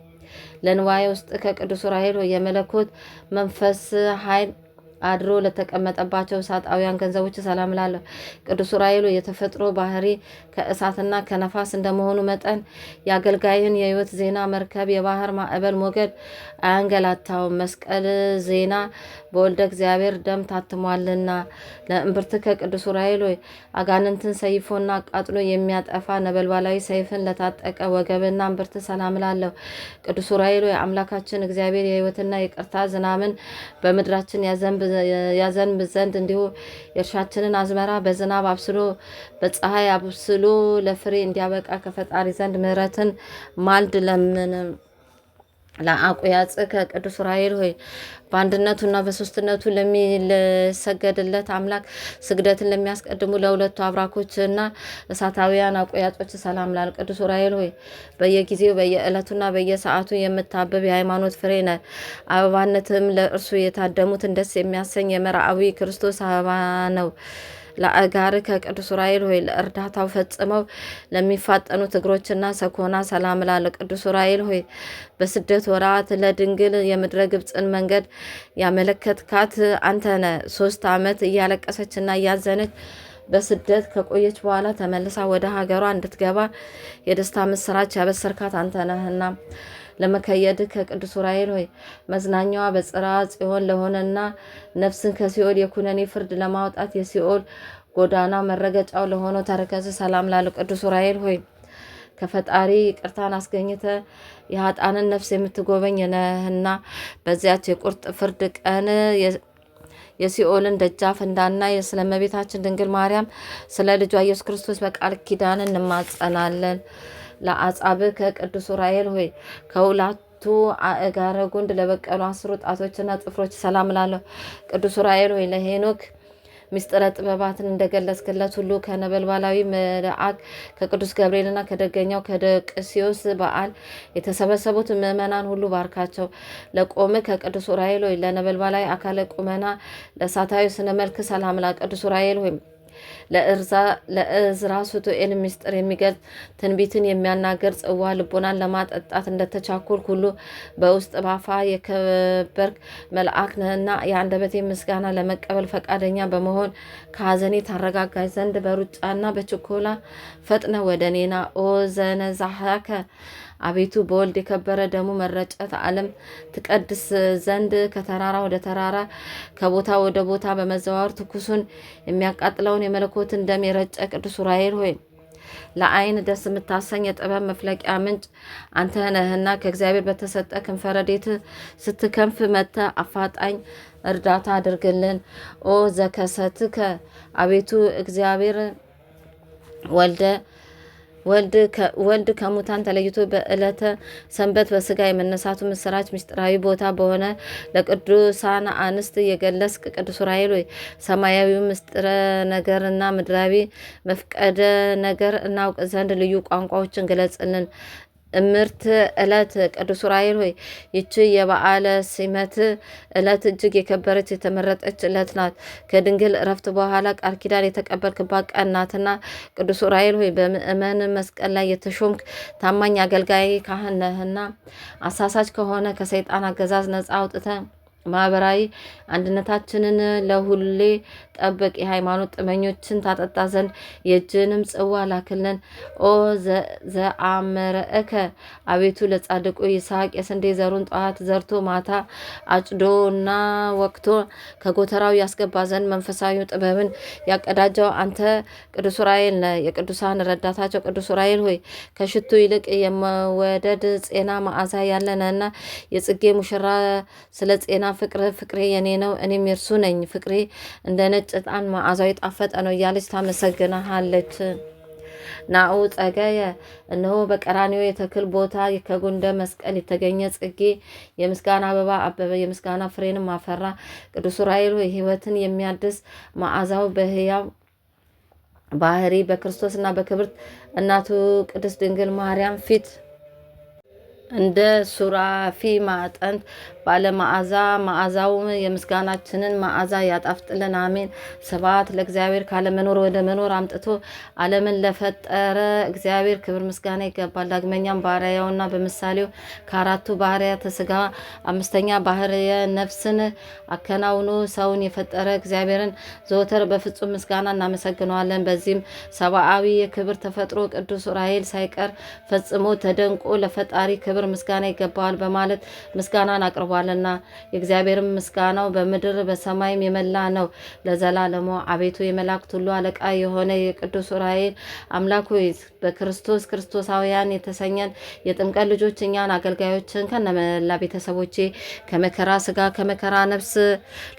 ለንዋይ ውስጥ ከቅዱስ ዑራኤል ሆይ የመለኮት መንፈስ ኃይል አድሮ ለተቀመጠባቸው እሳጣውያን ገንዘቦች ሰላም ላለሁ። ቅዱስ ዑራኤል የተፈጥሮ ባህሪ ከእሳትና ከነፋስ እንደመሆኑ መጠን የአገልጋይህን የሕይወት ዜና መርከብ የባህር ማዕበል ሞገድ አያንገላታውም። መስቀል ዜና በወልደ እግዚአብሔር ደም ታትሟልና። ለእምብርት ከቅዱስ ዑራኤል አጋንንትን ሰይፎና አቃጥሎ የሚያጠፋ ነበልባላዊ ሰይፍን ለታጠቀ ወገብና እምብርት ሰላም ላለሁ። ቅዱስ ዑራኤል አምላካችን እግዚአብሔር የሕይወትና የቅርታ ዝናምን በምድራችን ያዘንብ ዘንድ እንዲሁ የእርሻችንን አዝመራ በዝናብ አብስሎ በፀሐይ አብስሎ ለፍሬ እንዲያበቃ ከፈጣሪ ዘንድ ምሕረትን ማልድ ለምን። ለአቁያጽ ከቅዱስ ዑራኤል ሆይ በአንድነቱና በሶስትነቱ ለሚሰገድለት አምላክ ስግደትን ለሚያስቀድሙ ለሁለቱ አብራኮችና እሳታውያን አቁያጾች ሰላም ላል። ቅዱስ ዑራኤል ሆይ በየጊዜው በየዕለቱና በየሰዓቱ የምታበብ የሃይማኖት ፍሬ ነ አበባነትም ለእርሱ የታደሙትን ደስ የሚያሰኝ የመርአዊ ክርስቶስ አበባ ነው። ለአጋር ከቅዱስ ዑራኤል ሆይ ለእርዳታው ፈጽመው ለሚፋጠኑት እግሮችና ሰኮና ሰላም ላለ። ቅዱስ ዑራኤል ሆይ በስደት ወራት ለድንግል የምድረ ግብፅን መንገድ ያመለከትካት አንተነ 3 ዓመት እያለቀሰችና እያዘነች በስደት ከቆየች በኋላ ተመልሳ ወደ ሀገሯ እንድትገባ የደስታ ምስራች ያበሰርካት አንተ ነህና ለመከየድ ከቅዱስ ዑራኤል ሆይ መዝናኛዋ በጽርሐ ጽዮን ለሆነና ነፍስን ከሲኦል የኩነኔ ፍርድ ለማውጣት የሲኦል ጎዳና መረገጫው ለሆነው ተረከዝ ሰላም ላለው ቅዱስ ዑራኤል ሆይ ከፈጣሪ ቅርታን አስገኝተ የኃጣንን ነፍስ የምትጎበኝ ነህና በዚያች የቁርጥ ፍርድ ቀን የሲኦልን ደጃፍ እንዳናይ ስለ እመቤታችን ድንግል ማርያም ስለ ልጇ ኢየሱስ ክርስቶስ በቃል ኪዳን እንማጸናለን። ለአጻብ ከቅዱስ ዑራኤል ሆይ ከሁለቱ አእጋረ ጎንድ ለበቀሉ 10 ጣቶችና ጥፍሮች ሰላም ላለሁ። ቅዱስ ዑራኤል ሆይ ለሄኖክ ምስጢረ ጥበባትን እንደገለጽክለት ሁሉ ከነበልባላዊ መልአክ ከቅዱስ ገብርኤልና ከደገኛው ከደቅሲዮስ በዓል የተሰበሰቡት ምእመናን ሁሉ ባርካቸው። ለቆም ከቅዱስ ዑራኤል ሆይ ለነበልባላዊ አካለ ቁመና ለእሳታዊ ስነ መልክ ሰላም ላ። ቅዱስ ዑራኤል ሆይ ለእዝራ ሱቱኤል ምስጢር የሚገልጽ ትንቢትን የሚያናገር ጽዋ ልቦናን ለማጠጣት እንደተቻኮል ሁሉ በውስጥ ባፋ የከበርክ መልአክ ነህና የአንደበቴ ምስጋና ለመቀበል ፈቃደኛ በመሆን ከሐዘኔ ታረጋጋኝ ዘንድ በሩጫና በችኮላ ፈጥነ ወደ እኔና ኦ ዘነዛሐከ አቤቱ በወልድ የከበረ ደሙ መረጨት ዓለም ትቀድስ ዘንድ ከተራራ ወደ ተራራ ከቦታ ወደ ቦታ በመዘዋወር ትኩሱን የሚያቃጥለውን የመለኮትን ደም የረጨ ቅዱስ ዑራኤል ሆይ ለዓይን ደስ የምታሰኝ የጥበብ መፍለቂያ ምንጭ አንተ ነህና ከእግዚአብሔር በተሰጠ ክንፈ ረድኤት ስትከንፍ መጥተ አፋጣኝ እርዳታ አድርግልን። ኦ ዘከሰትከ አቤቱ እግዚአብሔር ወልድ ከሙታን ተለይቶ በዕለተ ሰንበት በስጋ የመነሳቱ ምስራች ምስጢራዊ ቦታ በሆነ ለቅዱሳን አንስት የገለጽክ ቅዱስ ዑራኤል ሆይ ሰማያዊው ምስጢረ ነገርና ምድራዊ መፍቀደ ነገር እናውቅ ዘንድ ልዩ ቋንቋዎችን ገለጽልን። እምርት ዕለት ቅዱስ ዑራኤል ሆይ ይቺ የበዓለ ሲመት ዕለት እጅግ የከበረች የተመረጠች ዕለት ናት። ከድንግል እረፍት በኋላ ቃል ኪዳን የተቀበልክባት ቀን ናትና ቅዱስ ዑራኤል ሆይ በምእመን መስቀል ላይ የተሾምክ ታማኝ አገልጋይ ካህን ነህና አሳሳች ከሆነ ከሰይጣን አገዛዝ ነጻ አውጥተ ማህበራዊ አንድነታችንን ለሁሌ ጠብቅ። የሃይማኖት ጥመኞችን ታጠጣ ዘንድ የእጅንም ጽዋ ላክልን። ኦ ዘአምረከ አቤቱ ለጻድቁ ይስሐቅ የስንዴ ዘሩን ጠዋት ዘርቶ ማታ አጭዶና ወቅቶ ከጎተራው ያስገባ ዘንድ መንፈሳዊ ጥበብን ያቀዳጀው አንተ ቅዱስ ዑራኤል ነህ። የቅዱሳን ረዳታቸው ቅዱስ ዑራኤል ሆይ ከሽቱ ይልቅ የመወደድ ጼና መዓዛ ያለነና የጽጌ ሙሽራ ስለ ጼና ፍቅሬ የኔ ነው እኔም የእርሱ ነኝ፣ ፍቅሬ እንደ ነጭ ዕጣን መዓዛው የጣፈጠ ነው እያለች ታመሰግናሃለች። ናኡ ጸገየ እነሆ በቀራንዮ የተክል ቦታ ከጉንደ መስቀል የተገኘ ጽጌ የምስጋና አበባ አበበ፣ የምስጋና ፍሬንም አፈራ። ቅዱስ ዑራኤል ሆይ ሕይወትን የሚያድስ መዓዛው በሕያው ባህሪ በክርስቶስና በክብርት እናቱ ቅድስት ድንግል ማርያም ፊት እንደ ሱራፊ ማዕጠንት ባለ መዓዛው የምስጋናችንን መዓዛ ያጣፍጥልን። አሜን። ስብሐት ለእግዚአብሔር። ካለመኖር ወደ መኖር አምጥቶ ዓለምን ለፈጠረ እግዚአብሔር ክብር ምስጋና ይገባል። ዳግመኛም ባህርያውና በምሳሌው ከአራቱ ባህርያተ ሥጋ አምስተኛ ባህርየ ነፍስን አከናውኖ ሰውን የፈጠረ እግዚአብሔርን ዘወትር በፍጹም ምስጋና እናመሰግነዋለን። በዚህም ሰብአዊ የክብር ተፈጥሮ ቅዱስ ዑራኤል ሳይቀር ፈጽሞ ተደንቆ ለፈጣሪ ክብር ምስጋና ይገባዋል በማለት ምስጋናን አቅርቧልና የእግዚአብሔርም ምስጋናው በምድር በሰማይም የመላ ነው ለዘላለሙ። አቤቱ የመላእክት ሁሉ አለቃ የሆነ የቅዱስ ዑራኤል አምላክ ሆይ በክርስቶስ ክርስቶሳውያን የተሰኘን የጥምቀት ልጆች እኛን አገልጋዮችን ከነመላ ቤተሰቦቼ ከመከራ ስጋ ከመከራ ነፍስ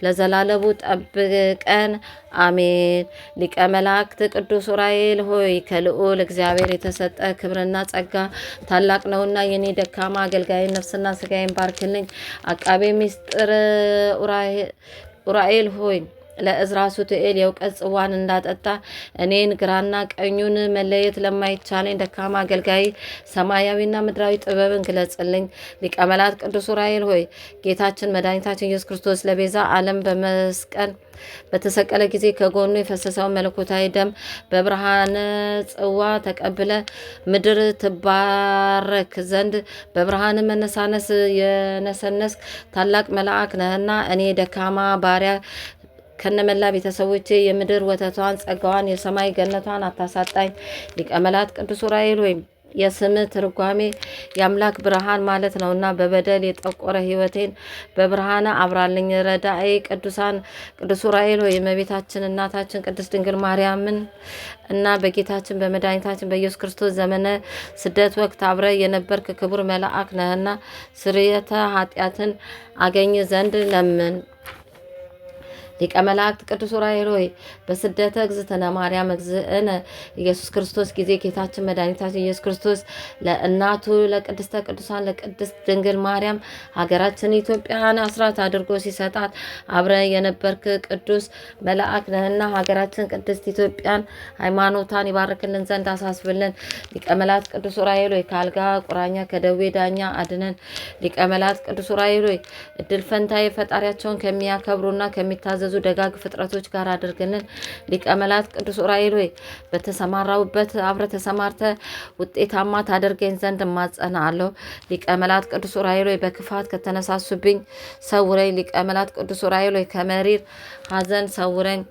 ለዘላለሙ ጠብቀን አሜን። ሊቀ መላእክት ቅዱስ ዑራኤል ሆይ ከልዑል እግዚአብሔር የተሰጠ ክብርና ጸጋ ታላቅ ነውና የኔ ደካማ አገልጋይን ነፍስና ስጋዬን ባርክልኝ። አቃቤ ምስጢር ዑራኤል ሆይ ለእዝራ ሱቱኤል የእውቀት ጽዋን እንዳጠጣ እኔን ግራና ቀኙን መለየት ለማይቻለኝ ደካማ አገልጋይ ሰማያዊና ምድራዊ ጥበብን ግለጽልኝ። ሊቀ መላእክት ቅዱስ ዑራኤል ሆይ ጌታችን መድኃኒታችን ኢየሱስ ክርስቶስ ለቤዛ ዓለም በመስቀል በተሰቀለ ጊዜ ከጎኑ የፈሰሰውን መለኮታዊ ደም በብርሃነ ጽዋ ተቀብለ ምድር ትባረክ ዘንድ በብርሃን መነሳነስ የነሰነስ ታላቅ መልአክ ነህና እኔ ደካማ ባሪያ ከነመላ ቤተሰቦቼ የምድር ወተቷን ጸጋዋን የሰማይ ገነቷን አታሳጣኝ። ሊቀ መላእክት ቅዱስ ዑራኤል ሆይ የስም ትርጓሜ የአምላክ ብርሃን ማለት ነውና በበደል የጠቆረ ሕይወቴን በብርሃን አብራልኝ። ረዳኤ ቅዱሳን ቅዱስ ዑራኤል ሆይ የእመቤታችን እናታችን ቅድስት ድንግል ማርያምን እና በጌታችን በመድኃኒታችን በኢየሱስ ክርስቶስ ዘመነ ስደት ወቅት አብረ የነበርክ ክቡር መልአክ ነህና ስርየተ ኃጢአትን አገኝ ዘንድ ለምን። ሊቀ መላእክት ቅዱስ ዑራኤል ሆይ በስደተ እግዝእትነ ማርያም እግዝእነ ኢየሱስ ክርስቶስ ጊዜ ጌታችን መድኃኒታችን ኢየሱስ ክርስቶስ ለእናቱ ለቅድስተ ቅዱሳን ለቅድስት ድንግል ማርያም ሀገራችን ኢትዮጵያን አስራት አድርጎ ሲሰጣት አብረ የነበርክ ቅዱስ መልአክ ነህና ሀገራችን ቅድስት ኢትዮጵያን ሃይማኖታን ይባርክልን ዘንድ አሳስብልን። ሊቀ መላእክት ቅዱስ ዑራኤል ሆይ ከአልጋ ቁራኛ ከደዌ ዳኛ አድነን። ሊቀ መላእክት ቅዱስ ዑራኤል ሆይ እድል ፈንታ የፈጣሪያቸውን ከሚያከብሩና ከሚታዘዙ ደጋግ ፍጥረቶች ጋር አድርገልን። ሊቀ መላእክት ቅዱስ ዑራኤል ሆይ በተሰማራውበት አብረ ተሰማርተ ውጤታማ ታደርገኝ ዘንድ እማጸናለሁ። ሊቀ መላእክት ቅዱስ ዑራኤል ሆይ በክፋት ከተነሳሱብኝ ሰውረኝ። ሊቀ መላእክት ቅዱስ ዑራኤል ሆይ ከመሪር ሐዘን ሰውረኝ።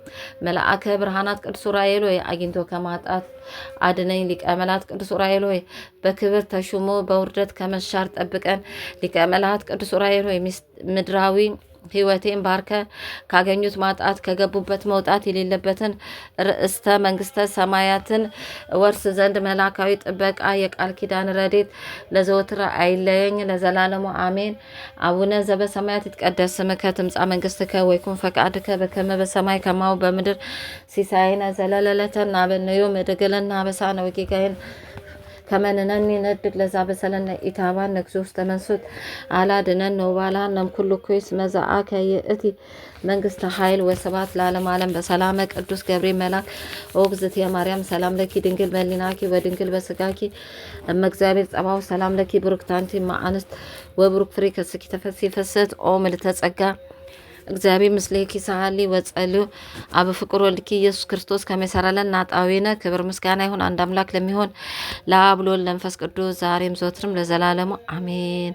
መልአከ ብርሃናት ቅዱስ ዑራኤል ሆይ አግኝቶ ከማጣት አድነኝ። ሊቀ መላእክት ቅዱስ ዑራኤል ሆይ በክብር ተሹሞ በውርደት ከመሻር ጠብቀን። ሊቀ መላእክት ቅዱስ ዑራኤል ሆይ ምድራዊ ሕይወቴን ባርከ ካገኙት ማጣት ከገቡበት መውጣት የሌለበትን ርእስተ መንግስተ ሰማያትን ወርስ ዘንድ መላካዊ ጥበቃ የቃል ኪዳን ረዴት ለዘወትር አይለየኝ ለዘላለሙ አሜን። አቡነ ዘበሰማያት ይትቀደስ ስምከ ትምጻእ መንግስትከ ወይኩን ፈቃድከ በከመ በሰማይ ከማሁ በምድር ሲሳይነ ዘለለዕለትነ ሀበነ ዮም ወኅድግ ለነ አበሳነ ወጌጋየነ ከመንነኒ ነድግ ለዛ በሰለነ ኢታባን ነግዞ ውስጥ ተመንሱት አላድነን ነው ባላን ነም ኩሉ ኮይስ መዛአ ከየእቲ መንግስተ ኃይል ወስብሐት ለዓለመ ዓለም። በሰላመ ቅዱስ ገብርኤል መልአክ ኦግዝእት የማርያም ሰላም ለኪ ድንግል በሊናኪ ወድንግል በስጋኪ እመ እግዚአብሔር ጸባው ሰላም ለኪ ብሩክት አንቲ እም አንስት ወብሩክ ፍሬ ከርስኪ ተፈሥሒ ፍስሕት ኦ ምልዕተ ጸጋ እግዚአብሔር ምስሌኪ ሳሊ ወጸልዩ አብ ፍቁር ወልድኪ ኢየሱስ ክርስቶስ ከመሰረለን ናጣዊነ ክብር ምስጋና ይሁን አንድ አምላክ ለሚሆን ለአብ ለወልድ ለመንፈስ ቅዱስ ዛሬም ዘወትርም ለዘላለሙ አሜን።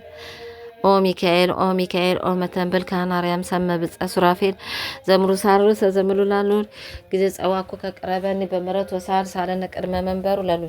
ኦ ሚካኤል ኦ ሚካኤል ኦ መተንብል ካህናርያም ሰመ ብጸ ሱራፌል ዘምሩ ሳርስ ዘምሉ ላሉ ጊዜ ጸዋኩ ከቀረበኒ በምሕረት ወሳል ሳለነ ቅድመ መንበሩ ለሉ